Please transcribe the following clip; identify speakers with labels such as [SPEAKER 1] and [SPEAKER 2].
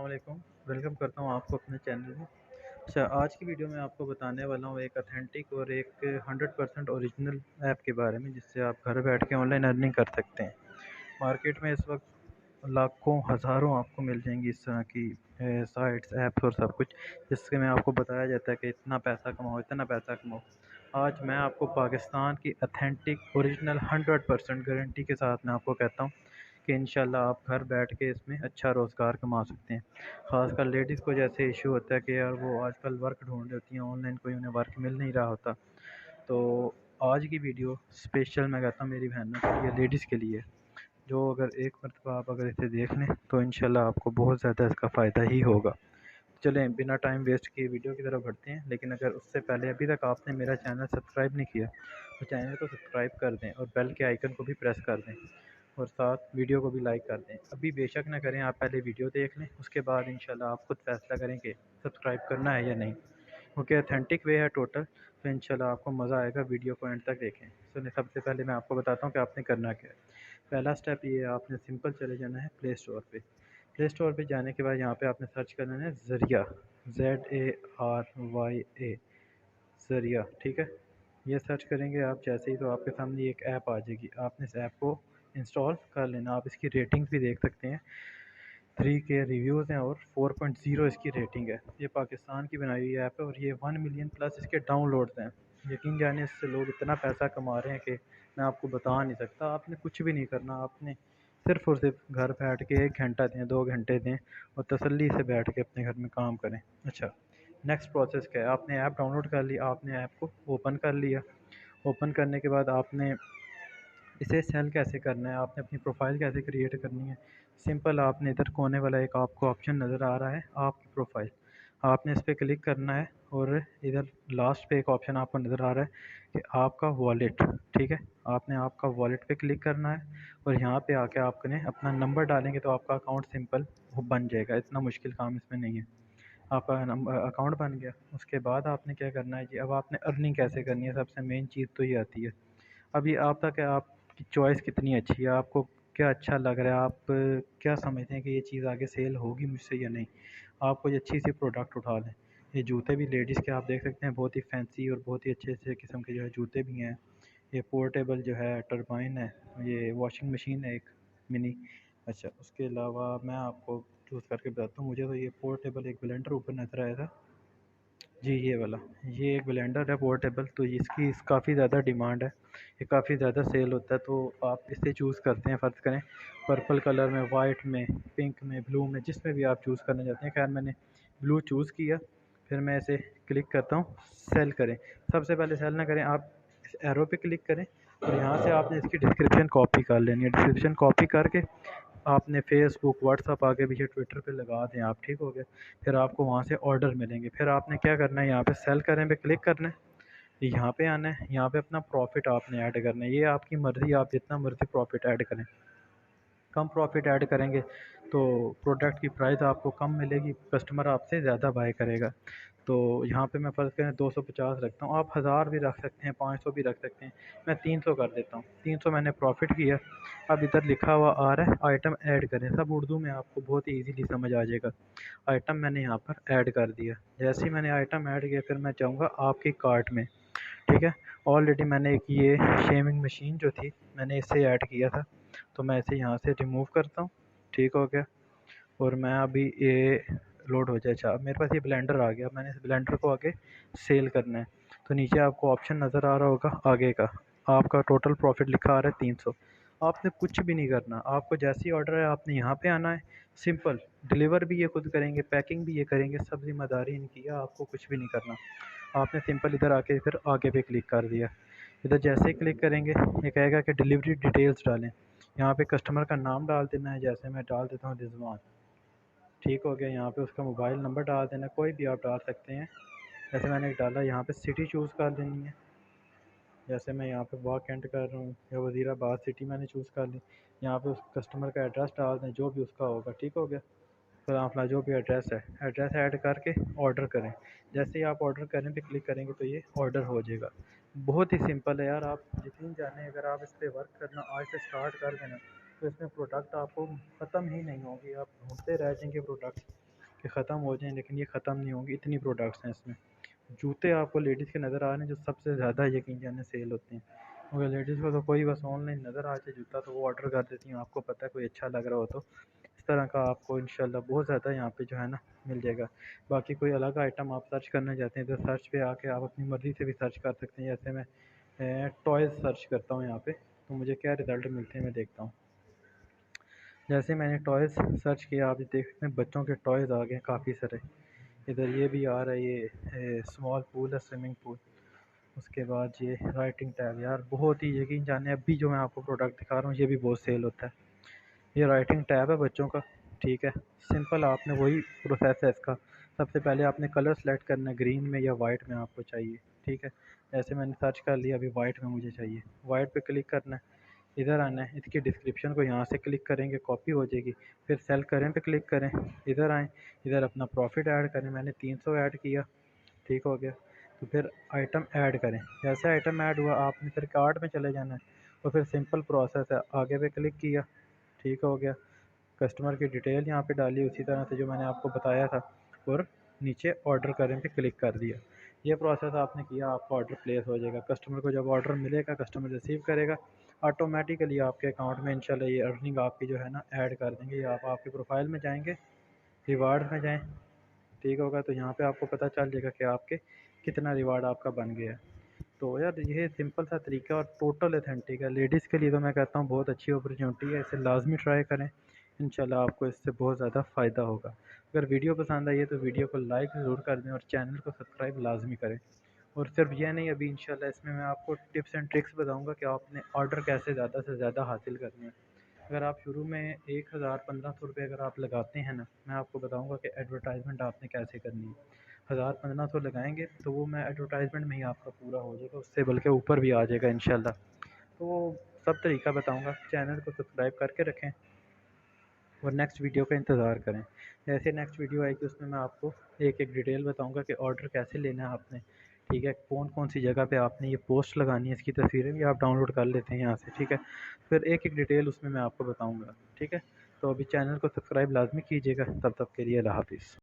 [SPEAKER 1] वालेकुम। वेलकम करता हूँ आपको अपने चैनल में। अच्छा, आज की वीडियो में आपको बताने वाला हूँ एक अथेंटिक और एक 100% ओरिजिनल ऐप के बारे में, जिससे आप घर बैठ के ऑनलाइन अर्निंग कर सकते हैं। मार्केट में इस वक्त लाखों हज़ारों आपको मिल जाएंगी इस तरह की साइट्स, ऐप्स और सब कुछ, जिससे में आपको बताया जाता है कि इतना पैसा कमाओ, इतना पैसा कमाओ। आज मैं आपको पाकिस्तान की अथेंटिक ओरिजिनल 100% गारंटी के साथ मैं आपको कहता हूँ कि इंशाल्लाह आप घर बैठ के इसमें अच्छा रोज़गार कमा सकते हैं। ख़ासकर लेडीज़ को जैसे इशू होता है कि यार वो आजकल वर्क ढूंढ रही होती हैं ऑनलाइन, कोई उन्हें वर्क मिल नहीं रहा होता। तो आज की वीडियो स्पेशल मैं कहता हूँ मेरी बहनों के लिए, लेडीज़ के लिए, जो अगर एक मरतबा आप अगर इसे देख लें तो इंशाल्लाह आपको बहुत ज़्यादा इसका फ़ायदा ही होगा। चलें बिना टाइम वेस्ट किए वीडियो की तरफ बढ़ते हैं, लेकिन अगर उससे पहले अभी तक आपने मेरा चैनल सब्सक्राइब नहीं किया तो चैनल को सब्सक्राइब कर दें और बेल के आइकन को भी प्रेस कर दें और साथ वीडियो को भी लाइक कर दें। अभी बेशक ना करें, आप पहले वीडियो देख लें, उसके बाद इंशाल्लाह आप खुद फैसला करें कि सब्सक्राइब करना है या नहीं, क्योंकि अथेंटिक वे है टोटल। तो इंशाल्लाह आपको मज़ा आएगा, वीडियो को एंड तक देखें। सुनिए, सबसे पहले मैं आपको बताता हूँ कि आपने करना क्या है। पहला स्टेप ये है, आपने सिंपल चले जाना है प्ले स्टोर पे। प्ले स्टोर पे जाने के बाद यहाँ पे आपने सर्च करना है ज़रिया, ZARYA, ज़रिया, ठीक है। ये सर्च करेंगे आप जैसे ही तो आपके सामने एक ऐप आ जाएगी, आपने इस ऐप को इंस्टॉल कर लेना। आप इसकी रेटिंग्स भी देख सकते हैं, 3 के रिव्यूज़ हैं और 4.0 इसकी रेटिंग है। ये पाकिस्तान की बनाई हुई ऐप है और ये 1 मिलियन प्लस इसके डाउनलोड्स हैं। यकीन जाने इससे लोग इतना पैसा कमा रहे हैं कि मैं आपको बता नहीं सकता। आपने कुछ भी नहीं करना, आपने सिर्फ़ और सिर्फ घर बैठ के 1 घंटा दें, 2 घंटे दें और तसल्ली से बैठ के अपने घर में काम करें। अच्छा, नेक्स्ट प्रोसेस क्या है? आपने ऐप डाउनलोड कर ली, आपने ऐप को ओपन कर लिया। ओपन करने के बाद आपने इसे सेल कैसे करना है, आपने अपनी प्रोफाइल कैसे क्रिएट करनी है। सिंपल, आपने इधर कोने वाला एक आपको ऑप्शन नज़र आ रहा है, आपकी प्रोफाइल, आपने इस पर क्लिक करना है और इधर लास्ट पे एक ऑप्शन आपको नज़र आ रहा है कि आपका वॉलेट, ठीक है। आपने आपका वॉलेट पे क्लिक करना है और यहाँ पे आके आपने अपना नंबर डालेंगे तो आपका अकाउंट सिंपल वो बन जाएगा। इतना मुश्किल काम इसमें नहीं है। आपका नंबर अकाउंट बन गया, उसके बाद आपने क्या करना है जी, अब आपने अर्निंग कैसे करनी है, सबसे मेन चीज़ तो ये आती है। अब ये आप तक है, आपकी चॉइस कितनी अच्छी है, आपको क्या अच्छा लग रहा है, आप क्या समझते हैं कि ये चीज़ आगे सेल होगी मुझसे या नहीं। आप कोई अच्छी सी प्रोडक्ट उठा लें। ये जूते भी लेडीज़ के आप देख सकते हैं, बहुत ही फैंसी और बहुत ही अच्छे अच्छे किस्म के जो है जूते भी हैं। ये पोर्टेबल जो है टरबाइन है, ये वॉशिंग मशीन है एक मिनी। अच्छा, उसके अलावा मैं आपको चूज़ करके बताता हूँ। मुझे तो ये पोर्टेबल एक ब्लेंडर ऊपर नज़र आया था जी, ये वाला, ये एक ब्लेंडर है पोर्टेबल, तो इसकी काफ़ी ज़्यादा डिमांड है, ये काफ़ी ज़्यादा सेल होता है। तो आप इसे चूज़ करते हैं, फ़र्ज़ करें पर्पल कलर में, वाइट में, पिंक में, ब्लू में, जिसमें भी आप चूज़ करना चाहते हैं। खैर मैंने ब्लू चूज़ किया। फिर मैं इसे क्लिक करता हूँ सेल करें। सबसे पहले सेल ना करें, आप इस एरो पे क्लिक करें और यहाँ से आपने इसकी डिस्क्रिप्शन कॉपी कर लेनी है। डिस्क्रिप्शन कॉपी करके आपने फेसबुक, व्हाट्सअप, आगे पीछे ट्विटर पे लगा दें आप, ठीक हो गया। फिर आपको वहाँ से ऑर्डर मिलेंगे। फिर आपने क्या करना है, यहाँ पे सेल करें पे क्लिक करना है, यहाँ पे आना है, यहाँ पे अपना प्रॉफिट आपने ऐड करना है। ये आपकी मर्ज़ी, आप जितना मर्ज़ी प्रॉफिट ऐड करें। कम प्रॉफिट ऐड करेंगे तो प्रोडक्ट की प्राइस आपको कम मिलेगी, कस्टमर आपसे ज़्यादा बाय करेगा। तो यहाँ पे मैं फ़र्ज़ करें 250 रखता हूँ, आप 1000 भी रख सकते हैं, 500 भी रख सकते हैं। मैं 300 कर देता हूँ, 300 मैंने प्रॉफिट किया। अब इधर लिखा हुआ आ रहा है आइटम ऐड करें, सब उर्दू में, आपको बहुत ही ईज़िली समझ आ जाएगा। आइटम मैंने यहाँ पर ऐड कर दिया। जैसे ही मैंने आइटम ऐड किया, फिर मैं चाहूँगा आपकी कार्ट में, ठीक है। ऑलरेडी मैंने एक ये शेविंग मशीन जो थी मैंने इसे ऐड किया था, तो मैं इसे यहाँ से रिमूव करता हूँ, ठीक हो गया। और मैं अभी ये लोड हो जाए, अच्छा अब मेरे पास ये ब्लेंडर आ गया। मैंने इस ब्लेंडर को आगे सेल करना है, तो नीचे आपको ऑप्शन नज़र आ रहा होगा आगे का, आपका टोटल प्रॉफिट लिखा आ रहा है 300। आपने कुछ भी नहीं करना, आपको जैसे ही ऑर्डर है आपने यहाँ पे आना है। सिंपल, डिलीवर भी ये खुद करेंगे, पैकिंग भी ये करेंगे, सब जिम्मेदारी इनकी है, आपको कुछ भी नहीं करना। आपने सिंपल इधर आके फिर आगे पे क्लिक कर दिया। इधर जैसे ही क्लिक करेंगे ये कहेगा कि डिलीवरी डिटेल्स डालें। यहाँ पे कस्टमर का नाम डाल देना है, जैसे मैं डाल देता हूँ रिजवान, ठीक हो गया। यहाँ पे उसका मोबाइल नंबर डाल देना, कोई भी आप डाल सकते हैं। जैसे मैंने एक डाला, यहाँ पे सिटी चूज़ कर देनी है। जैसे मैं यहाँ पे वाक एंड कर रहा हूँ या वज़ीराबाद सिटी मैंने चूज़ कर ली। यहाँ पे उस कस्टमर का एड्रेस डाल दें, जो भी उसका होगा, ठीक हो गया। फिर अपना जो भी एड्रेस है, एड्रेस ऐड करके ऑर्डर करें। जैसे ही आप ऑर्डर करें पे क्लिक करेंगे तो ये ऑर्डर हो जाएगा। बहुत ही सिंपल है यार, आप यकीन जाने, अगर आप इस पे वर्क करना आज से स्टार्ट कर देना तो इसमें प्रोडक्ट आपको ख़त्म ही नहीं होंगे, आप ढूंढते रह जाएंगे प्रोडक्ट। कि ख़त्म हो जाएँ, लेकिन ये ख़त्म नहीं होंगी, इतनी प्रोडक्ट्स हैं इसमें। जूते आपको लेडीज़ के नज़र आ रहे हैं जो सबसे ज़्यादा यकीन जाने सेल होते हैं, मगर लेडीज़ को तो कोई बस ऑनलाइन नज़र आ जाए जूता तो वो ऑर्डर कर देती हैं, आपको पता है कोई अच्छा लग रहा हो तो। इस तरह का आपको इंशाल्लाह बहुत ज़्यादा यहाँ पे जो है ना मिल जाएगा। बाकी कोई अलग आइटम आप सर्च करना चाहते हैं तो सर्च पे आके आप अपनी मर्ज़ी से भी सर्च कर सकते हैं। जैसे मैं टॉयज़ सर्च करता हूँ यहाँ पे, तो मुझे क्या रिज़ल्ट मिलते हैं मैं देखता हूँ। जैसे मैंने टॉयज़ सर्च किया, आप देख सकते हैं बच्चों के टॉयज़ आ गए हैं काफ़ी सारे। इधर ये भी आ रहा है, ये स्मॉल पूल है, स्विमिंग पूल। उसके बाद ये राइटिंग टैब, यार बहुत ही यकीन जाने अभी जो मैं आपको प्रोडक्ट दिखा रहा हूँ ये भी बहुत सेल होता है। ये राइटिंग टैब है बच्चों का, ठीक है। सिंपल आपने वही प्रोसेस है इसका। सबसे पहले आपने कलर सेलेक्ट करना है, ग्रीन में या वाइट में आपको चाहिए, ठीक है। जैसे मैंने सर्च कर लिया, अभी वाइट में मुझे चाहिए, वाइट पे क्लिक करना है। इधर आना है, इसकी डिस्क्रिप्शन को यहाँ से क्लिक करेंगे, कॉपी हो जाएगी। फिर सेल करें पे क्लिक करें, इधर आएँ, इधर अपना प्रॉफिट ऐड करें। मैंने 300 ऐड किया, ठीक हो गया। तो फिर आइटम ऐड करें, जैसे आइटम ऐड हुआ आपने फिर कार्ट में चले जाना है। तो फिर सिंपल प्रोसेस है, आगे पे क्लिक किया, ठीक हो गया। कस्टमर की डिटेल यहाँ पे डाली उसी तरह से जो मैंने आपको बताया था, और नीचे ऑर्डर करें पे क्लिक कर दिया। ये प्रोसेस आपने किया, आपका ऑर्डर प्लेस हो जाएगा। कस्टमर को जब ऑर्डर मिलेगा, कस्टमर रिसीव करेगा, ऑटोमेटिकली आपके अकाउंट में इंशाल्लाह ये अर्निंग आपकी जो है ना ऐड कर देंगे। आप आपके प्रोफाइल में जाएंगे, रिवार्ड में जाएँ, ठीक होगा, तो यहाँ पे आपको पता चल जाएगा कि आपके कितना रिवार्ड आपका बन गया है। तो यार ये सिंपल सा तरीका और टोटल ऑथेंटिक है। लेडीज़ के लिए तो मैं कहता हूँ बहुत अच्छी अपॉर्चुनिटी है, इसे लाजमी ट्राई करें। इंशाल्लाह आपको इससे बहुत ज़्यादा फ़ायदा होगा। अगर वीडियो पसंद आई है तो वीडियो को लाइक ज़रूर कर दें और चैनल को सब्सक्राइब लाजमी करें। और सिर्फ यह नहीं, अभी इंशाल्लाह इसमें मैं आपको टिप्स एंड ट्रिक्स बताऊंगा कि आपने ऑर्डर कैसे ज़्यादा से ज़्यादा हासिल करने हैं। अगर आप शुरू में 1000 1500 रुपये अगर आप लगाते हैं ना, मैं आपको बताऊंगा कि एडवर्टाइजमेंट आपने कैसे करनी है। 1000 1500 लगाएंगे तो वो मैं एडवर्टाइजमेंट में ही आपका पूरा हो जाएगा, उससे बल्कि ऊपर भी आ जाएगा इंशाल्लाह। तो सब तरीका बताऊंगा, चैनल को सब्सक्राइब करके रखें और नेक्स्ट वीडियो का इंतज़ार करें। जैसे नेक्स्ट वीडियो आएगी उसमें मैं आपको एक एक डिटेल बताऊंगा कि ऑर्डर कैसे लेना है आपने, ठीक है। कौन कौन सी जगह पे आपने ये पोस्ट लगानी है, इसकी तस्वीरें भी आप डाउनलोड कर लेते हैं यहाँ से, ठीक है। फिर एक एक डिटेल उसमें मैं आपको बताऊँगा, ठीक है। तो अभी चैनल को सब्सक्राइब लाजमी कीजिएगा, तब तक के लिए अल्लाह हाफिज़।